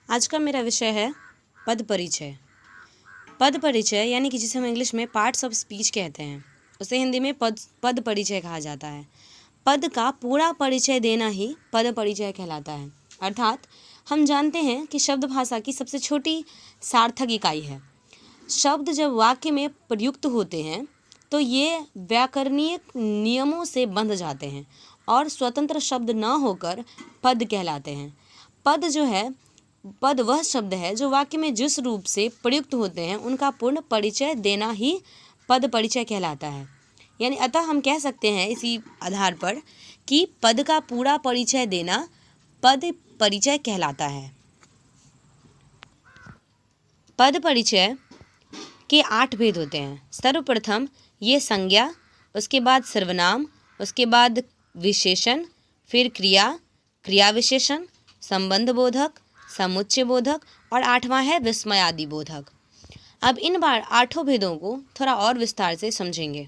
आज का मेरा विषय है पद परिचय। पद परिचय यानी कि जिसे हम इंग्लिश में पार्ट्स ऑफ स्पीच कहते हैं, उसे हिंदी में पद परिचय कहा जाता है। पद का पूरा परिचय देना ही पद परिचय कहलाता है। अर्थात हम जानते हैं कि शब्द भाषा की सबसे छोटी सार्थक इकाई है। शब्द जब वाक्य में प्रयुक्त होते हैं तो ये व्याकरणीय नियमों से बंध जाते हैं और स्वतंत्र शब्द न होकर पद कहलाते हैं। पद वह शब्द है जो वाक्य में जिस रूप से प्रयुक्त होते हैं उनका पूर्ण परिचय देना ही पद परिचय कहलाता है। यानी अतः हम कह सकते हैं इसी आधार पर कि पद का पूरा परिचय देना पद परिचय कहलाता है। पद परिचय के 8 भेद होते हैं। सर्वप्रथम ये संज्ञा, उसके बाद सर्वनाम, उसके बाद विशेषण, फिर क्रिया, क्रिया विशेषण, संबंध बोधक, समुच्चय बोधक और 8वां है विस्मयादि बोधक। अब इन 8 भेदों को थोड़ा और विस्तार से समझेंगे।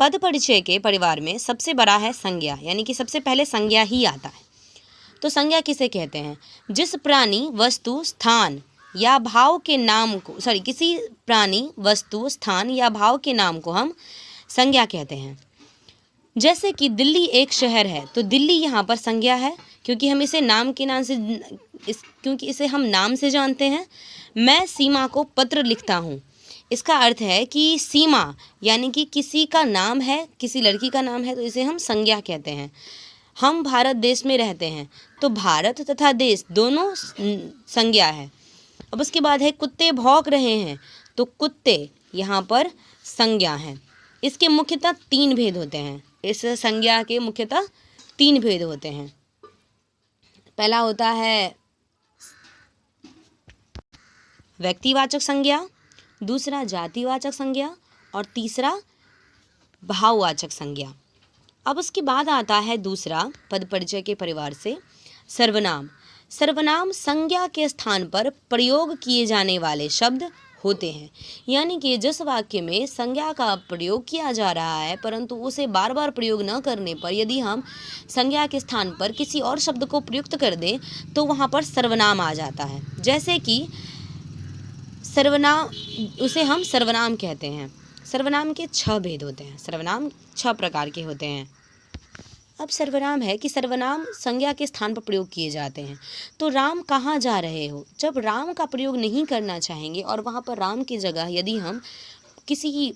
पद परिचय के परिवार में सबसे बड़ा है संज्ञा, यानी कि सबसे पहले संज्ञा ही आता है। तो संज्ञा किसे कहते हैं? जिस प्राणी, वस्तु, स्थान या भाव के नाम को किसी प्राणी, वस्तु, स्थान या भाव के नाम को हम संज्ञा कहते हैं। जैसे कि दिल्ली एक शहर है तो दिल्ली यहाँ पर संज्ञा है, क्योंकि हम इसे क्योंकि इसे हम नाम से जानते हैं। मैं सीमा को पत्र लिखता हूँ, इसका अर्थ है कि सीमा यानी कि किसी का नाम है, किसी लड़की का नाम है, तो इसे हम संज्ञा कहते हैं। हम भारत देश में रहते हैं तो भारत तथा देश दोनों संज्ञा है। अब उसके बाद है कुत्ते भौंक रहे हैं, तो कुत्ते यहाँ पर संज्ञा है। इसके मुख्यतः 3 भेद होते हैं। इस संज्ञा के मुख्यतः 3 भेद होते हैं। पहला होता है व्यक्तिवाचक संज्ञा, दूसरा जातिवाचक संज्ञा और तीसरा भाववाचक संज्ञा। अब उसके बाद आता है दूसरा पद परिचय के परिवार से सर्वनाम। सर्वनाम संज्ञा के स्थान पर प्रयोग किए जाने वाले शब्द होते हैं। यानी कि जिस वाक्य में संज्ञा का प्रयोग किया जा रहा है परंतु उसे बार बार प्रयोग न करने पर यदि हम संज्ञा के स्थान पर किसी और शब्द को प्रयुक्त कर दें तो वहाँ पर सर्वनाम आ जाता है। जैसे कि सर्वनाम, उसे हम सर्वनाम कहते हैं। सर्वनाम के 6 भेद होते हैं। सर्वनाम 6 प्रकार के होते हैं। अब सर्वनाम है कि सर्वनाम संज्ञा के स्थान पर प्रयोग किए जाते हैं। तो राम कहाँ जा रहे हो, जब राम का प्रयोग नहीं करना चाहेंगे और वहाँ पर राम की जगह यदि हम किसी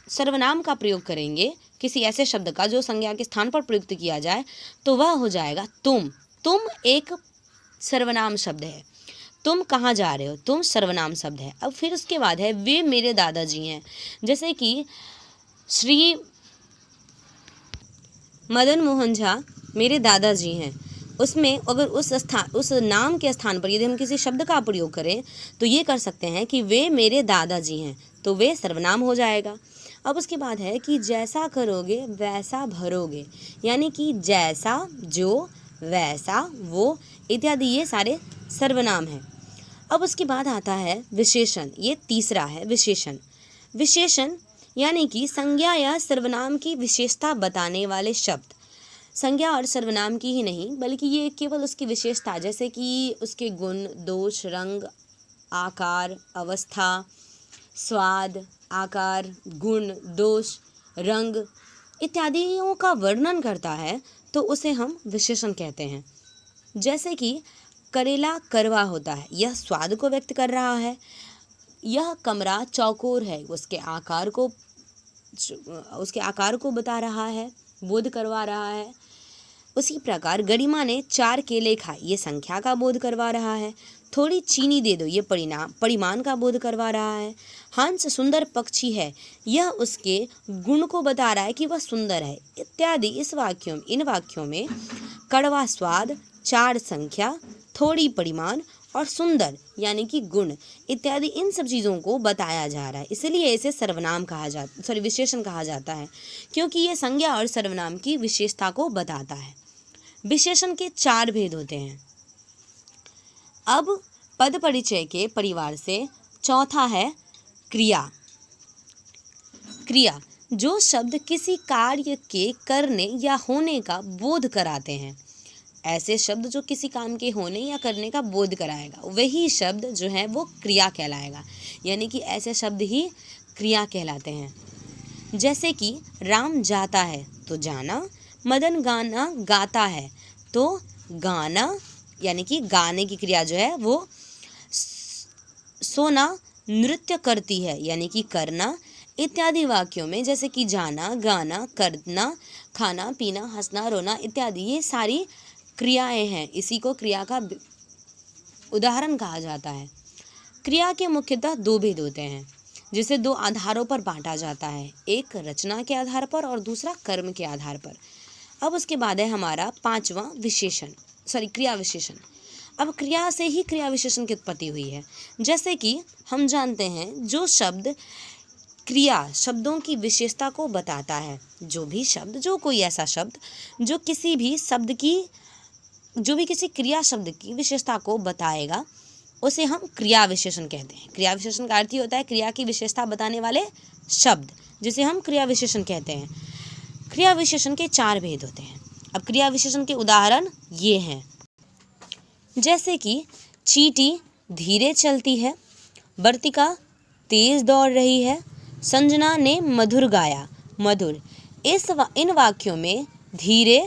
सर्वनाम का प्रयोग करेंगे, किसी ऐसे शब्द का जो संज्ञा के स्थान पर प्रयुक्त किया जाए, तो वह हो जाएगा तुम। तुम एक सर्वनाम शब्द है। तुम कहाँ जा रहे हो, तुम सर्वनाम शब्द है। अब फिर उसके बाद है वे मेरे दादाजी हैं। जैसे कि श्री मदन मोहन झा मेरे दादाजी हैं, उसमें अगर उस नाम के स्थान पर यदि हम किसी शब्द का प्रयोग करें तो ये कर सकते हैं कि वे मेरे दादाजी हैं, तो वे सर्वनाम हो जाएगा। अब उसके बाद है कि जैसा करोगे वैसा भरोगे, यानी कि जैसा, जो, वैसा, वो इत्यादि ये सारे सर्वनाम हैं। अब उसके बाद आता है विशेषण। ये तीसरा है विशेषण। विशेषण यानी कि संज्ञा या सर्वनाम की विशेषता बताने वाले शब्द। संज्ञा और सर्वनाम की ही नहीं बल्कि ये केवल उसकी विशेषता, जैसे कि उसके गुण, दोष, रंग, आकार, अवस्था, स्वाद, आकार, गुण, दोष, रंग इत्यादियों का वर्णन करता है तो उसे हम विशेषण कहते हैं। जैसे कि करेला करवा होता है, यह स्वाद को व्यक्त कर रहा है। यह कमरा चौकोर है, उसके आकार को बता रहा है, बोध करवा रहा है। उसी प्रकार गरिमा ने 4 केले खाए, ये संख्या का बोध करवा रहा है। थोड़ी चीनी दे दो, ये परिमाण का बोध करवा रहा है। हंस सुंदर पक्षी है, यह उसके गुण को बता रहा है कि वह सुंदर है इत्यादि। इन वाक्यों में कड़वा स्वाद, 4 संख्या, थोड़ी परिमाण और सुंदर यानी कि गुण इत्यादि इन सब चीज़ों को बताया जा रहा है। इसलिए इसे विशेषण कहा जाता है, क्योंकि ये संज्ञा और सर्वनाम की विशेषता को बताता है। विशेषण के 4 भेद होते हैं। अब पद परिचय के परिवार से चौथा है क्रिया। क्रिया जो शब्द किसी कार्य के करने या होने का बोध कराते हैं। ऐसे शब्द जो किसी काम के होने या करने का बोध कराएगा, वही शब्द जो है वो क्रिया कहलाएगा। यानी कि ऐसे शब्द ही क्रिया कहलाते हैं। जैसे कि राम जाता है तो जाना, मदन गाना गाता है तो गाना, यानी कि गाने की क्रिया जो है वो, सोना नृत्य करती है यानी कि करना, इत्यादि वाक्यों में जैसे कि जाना, गाना, करना, खाना, पीना, हंसना, रोना इत्यादि ये सारी क्रियाएं हैं। इसी को क्रिया का उदाहरण कहा जाता है। क्रिया के मुख्यतः दो भेद होते हैं जिसे दो आधारों पर बांटा जाता है, एक रचना के आधार पर और दूसरा कर्म के आधार पर। अब उसके बाद है हमारा पांचवा विशेषण, क्रिया विशेषण। अब क्रिया से ही क्रिया विशेषण की उत्पत्ति हुई है। जैसे कि हम जानते हैं जो शब्द क्रिया शब्दों की विशेषता को बताता है, जो भी शब्द, जो कोई ऐसा शब्द जो किसी भी शब्द की, जो भी किसी क्रिया शब्द की विशेषता को बताएगा उसे हम क्रिया विशेषण कहते हैं। क्रिया विशेषण का अर्थ ही होता है क्रिया की विशेषता बताने वाले शब्द, जिसे हम क्रिया विशेषण कहते हैं। क्रिया विशेषण के चार भेद होते हैं। अब क्रिया विशेषण के उदाहरण ये हैं, जैसे कि चींटी धीरे चलती है, वर्तिका तेज दौड़ रही है, संजना ने मधुर गाया। मधुर, इन वाक्यों में धीरे,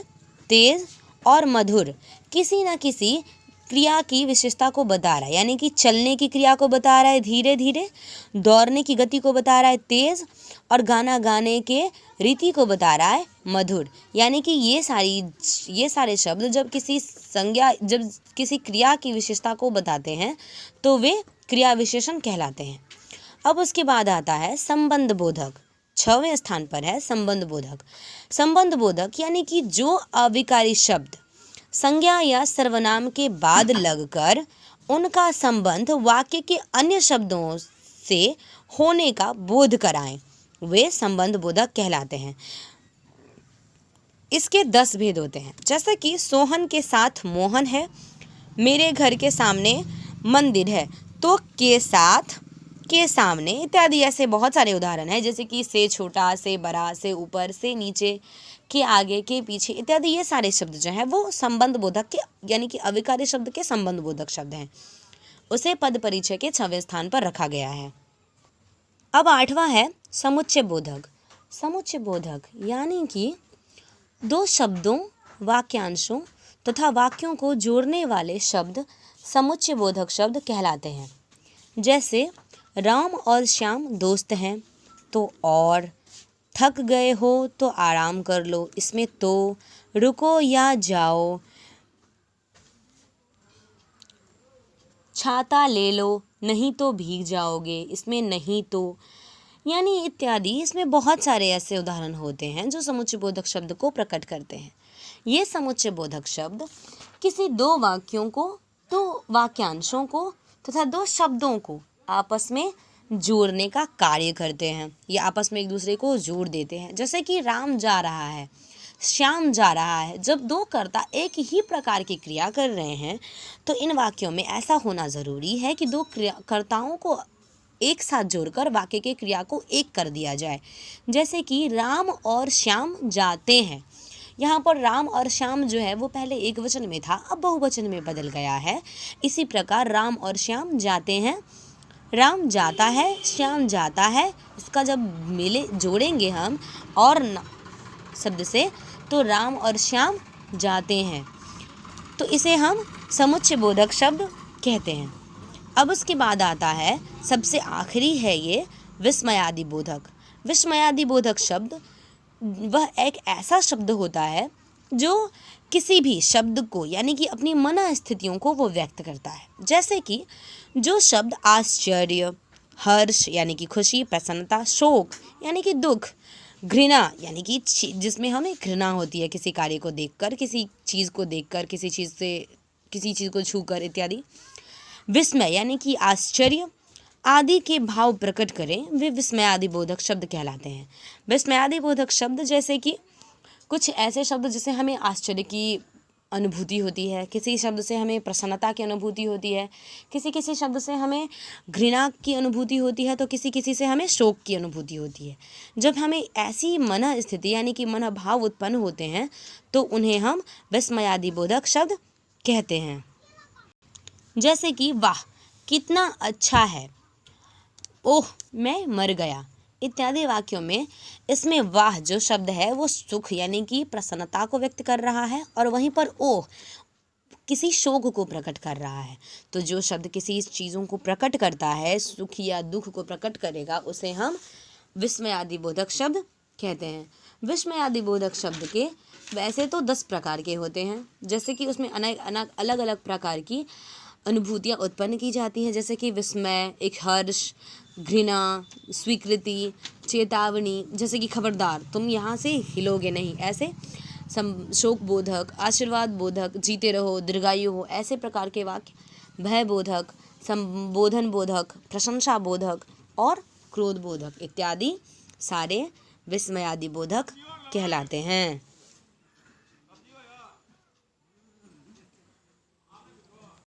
तेज और मधुर किसी न किसी क्रिया की विशेषता को बता रहा है, यानी कि चलने की क्रिया को बता रहा है धीरे धीरे, दौड़ने की गति को बता रहा है तेज, और गाना गाने के रीति को बता रहा है मधुर। यानी कि ये सारे शब्द जब किसी क्रिया की विशेषता को बताते हैं तो वे क्रिया विशेषण कहलाते हैं। अब उसके बाद आता है संबंध बोधक। 6वें स्थान पर है संबंध बोधक। संबंध बोधक यानी कि जो अविकारी शब्द संज्ञा या सर्वनाम के बाद लगकर उनका संबंध वाक्य के अन्य शब्दों से होने का बोध कराएं, वे संबंध बोधक कहलाते हैं। इसके 10 भेद होते हैं, जैसे कि सोहन के साथ मोहन है, मेरे घर के सामने मंदिर है तो के साथ के सामने इत्यादि। ऐसे बहुत सारे उदाहरण हैं, जैसे कि से छोटा, से बड़ा, से ऊपर, से नीचे, के आगे, के पीछे इत्यादि। ये सारे शब्द जो हैं वो संबंध बोधक के, यानी कि अविकारी शब्द के संबंध बोधक शब्द हैं। उसे पद परिचय के 6वें स्थान पर रखा गया है। अब 8वां है समुच्चय बोधक। समुच्चय बोधक यानी कि दो शब्दों, वाक्यांशों तथा वाक्यों को जोड़ने वाले शब्द समुच्चय बोधक शब्द कहलाते हैं। जैसे राम और श्याम दोस्त हैं तो और, थक गए हो तो आराम कर लो, इसमें तो, रुको या जाओ, छाता ले लो नहीं तो भीग जाओगे, इसमें नहीं तो, यानी इत्यादि। इसमें बहुत सारे ऐसे उदाहरण होते हैं जो समुच्चय बोधक शब्द को प्रकट करते हैं। ये समुच्चय बोधक शब्द किसी दो वाक्यों को, दो वाक्यांशों को तथा दो शब्दों को आपस में जोड़ने का कार्य करते हैं। ये आपस में एक दूसरे को जोड़ देते हैं। जैसे कि राम जा रहा है, श्याम जा रहा है। जब दो कर्ता एक ही प्रकार की क्रिया कर रहे हैं तो इन वाक्यों में ऐसा होना ज़रूरी है कि दो कर्ताओं को एक साथ जोड़कर वाक्य के क्रिया को एक कर दिया जाए। जैसे कि राम और श्याम जाते हैं, यहाँ पर राम और श्याम जो है वो पहले एक वचन में था, अब बहुवचन में बदल गया है। इसी प्रकार राम और श्याम जाते हैं, राम जाता है, श्याम जाता है। इसका जब जोड़ेंगे हम और शब्द से तो राम और श्याम जाते हैं, तो इसे हम समुच्चय बोधक शब्द कहते हैं। अब उसके बाद आता है, सबसे आखिरी है ये विस्मयादि बोधक। विस्मयादि बोधक शब्द वह एक ऐसा शब्द होता है जो किसी भी शब्द को, यानी कि अपनी मन स्थितियों को वो व्यक्त करता है। जैसे कि जो शब्द आश्चर्य, हर्ष यानी कि खुशी, प्रसन्नता, शोक यानी कि दुख, घृणा यानी कि जिसमें हमें घृणा होती है किसी कार्य को देखकर, किसी चीज़ को देखकर, किसी चीज़ को छूकर इत्यादि, विस्मय यानी कि आश्चर्य आदि के भाव प्रकट करें, वे विस्मयादि बोधक शब्द कहलाते हैं। विस्मयादि बोधक शब्द जैसे कि कुछ ऐसे शब्द जिसे हमें आश्चर्य की अनुभूति होती है, किसी शब्द से हमें प्रसन्नता की अनुभूति होती है, किसी किसी शब्द से हमें घृणा की अनुभूति होती है, तो किसी किसी से हमें शोक की अनुभूति होती है। जब हमें ऐसी मन स्थिति यानी कि मन भाव उत्पन्न होते हैं तो उन्हें हम विस्मयादि बोधक शब्द कहते हैं। जैसे कि वाह कितना अच्छा है, ओह मैं मर गया इत्यादि वाक्यों में इसमें वाह जो शब्द है वो सुख यानी कि प्रसन्नता को व्यक्त कर रहा है, और वहीं पर ओह किसी शोक को प्रकट कर रहा है। तो जो शब्द किसी चीज़ों को प्रकट करता है, सुख या दुख को प्रकट करेगा, उसे हम विस्मयादि बोधक शब्द कहते हैं। विस्मयादि बोधक शब्द के वैसे तो 10 प्रकार के होते हैं, जैसे कि उसमें अलग अलग प्रकार की अनुभूतियाँ उत्पन्न की जाती हैं, जैसे कि विस्मय, एक हर्ष, घृणा, स्वीकृति, चेतावनी, जैसे कि खबरदार तुम यहाँ से हिलोगे नहीं, ऐसे शोक बोधक, आशीर्वाद बोधक, जीते रहो, दीर्घायु हो, ऐसे प्रकार के वाक्य, भय बोधक, संबोधन बोधक, प्रशंसा बोधक और क्रोध बोधक इत्यादि सारे विस्मयादि बोधक कहलाते हैं।